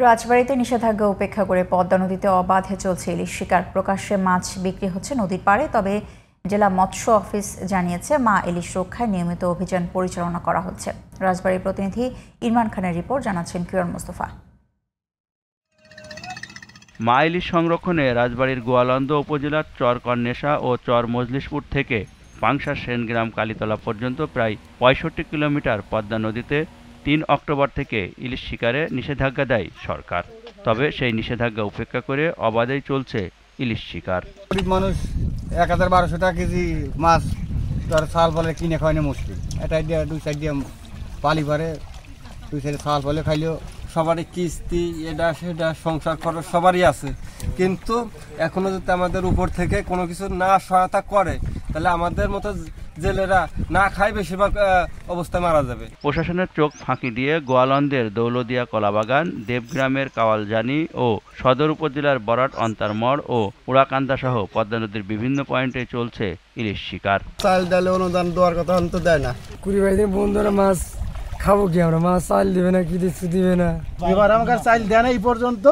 রাজবাড়ীতে নিষেধাজ্ঞা উপেক্ষা করে পদ্মা নদীতে অবাধে চলছে ইলিশ শিকার। প্রকাশ্যে মাছ বিক্রি হচ্ছে নদীর পাড়ে। তবে জেলা মৎস্য অফিস জানিয়েছে মা ইলিশ রক্ষায় নিয়মিত অভিযান পরিচালনা করা হচ্ছে। রাজবাড়ীর প্রতিনিধি ইরমান খানের রিপোর্ট, জানাচ্ছেন কিরণ মোস্তফা। মা ইলিশ সংরক্ষণে রাজবাড়ীর গোয়ালন্দ উপজেলার চর কর্নেশা ও চর মজলিশপুর থেকে পাংশা সেনগ্রাম কালীতলা পর্যন্ত প্রায় 65 কিলোমিটার পদ্মা নদীতে 3 অক্টোবর থেকে ইলিশ শিকারে নিষেধাজ্ঞা দেয় সরকার। তবে সেই নিষেধাজ্ঞা উপেক্ষা করে অবাধেই চলছে ইলিশ শিকার। গরিব মানুষ 1000-1200 টাকা কেজি মাছ তার সাল ফলে কিনে খাওয়ানো মুশকিল। এটা দিয়ে 2 সাইড দিয়ে পালি পারে, 2 সাইডে সাল ফলে খাইলেও সবারই কিস্তি এটা সেটা সংসার খরচ সবারই আছে, কিন্তু এখনো যদি আমাদের উপর থেকে কোনো কিছু না সহায়তা করে তাহলে আমাদের মতো জেলেরা না খায় বেশিরভাগ অবস্থায় মারা যাবে। প্রশাসনের চোখ ফাঁকি দিয়ে গোয়ালন্দের দৌলদিয়া কলাবাগান, দেবগ্রামের কাওয়ালজানি ও সদর উপজেলার বরাট অন্তারমড় ও উড়াকান্দা সহ পদ্মা নদীর বিভিন্ন পয়েন্টে চলছে ইলিশ শিকার। চাল ডালে অনুদান দেওয়ার কথা তো দেয় না। 20-22 দিন বন্ধুরা মাছ খাবো কি আমরা? মাছ চাল দিবে না, কি কিছু দিবে না। এবার আমাকে চাল দেয় না এই পর্যন্ত।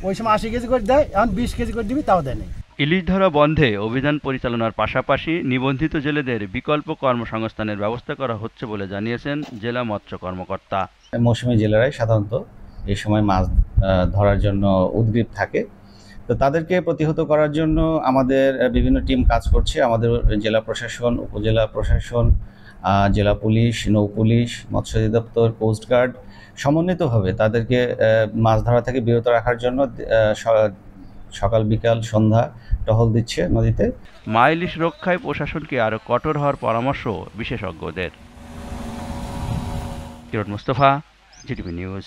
ওই সময় 80 কেজি করে দেয়, এখন 20 কেজি করে দিবি, তাও দেয় না। ইলিশ ধরা বন্ধে অভিযান পরিচালনার পাশাপাশি নিবন্ধিত জেলেদের বিকল্প কর্মসংস্থানের ব্যবস্থা করা হচ্ছে বলে জানিয়েছেন জেলা মৎস্য কর্মকর্তা। মৌসুমী জেলেরাই সাধারণত এই সময় মাছ ধরার জন্য উদ্গ্রীব থাকে, তো তাদেরকে প্রতিহত করার জন্য আমাদের বিভিন্ন টিম কাজ করছে। আমাদের জেলা প্রশাসন, উপজেলা প্রশাসন, জেলা পুলিশ, নৌ পুলিশ, মৎস্য অধিদপ্তর, কোস্টগার্ড সমন্বিতভাবে তাদেরকে মাছ ধরা থেকে বিরত রাখার জন্য সকাল বিকাল সন্ধ্যা টহল দিচ্ছে নদীতে। মা ইলিশ রক্ষায় প্রশাসনকে আরও কঠোর হওয়ার পরামর্শ বিশেষজ্ঞদের। কিরণ মোস্তফা, জিটিভি নিউজ।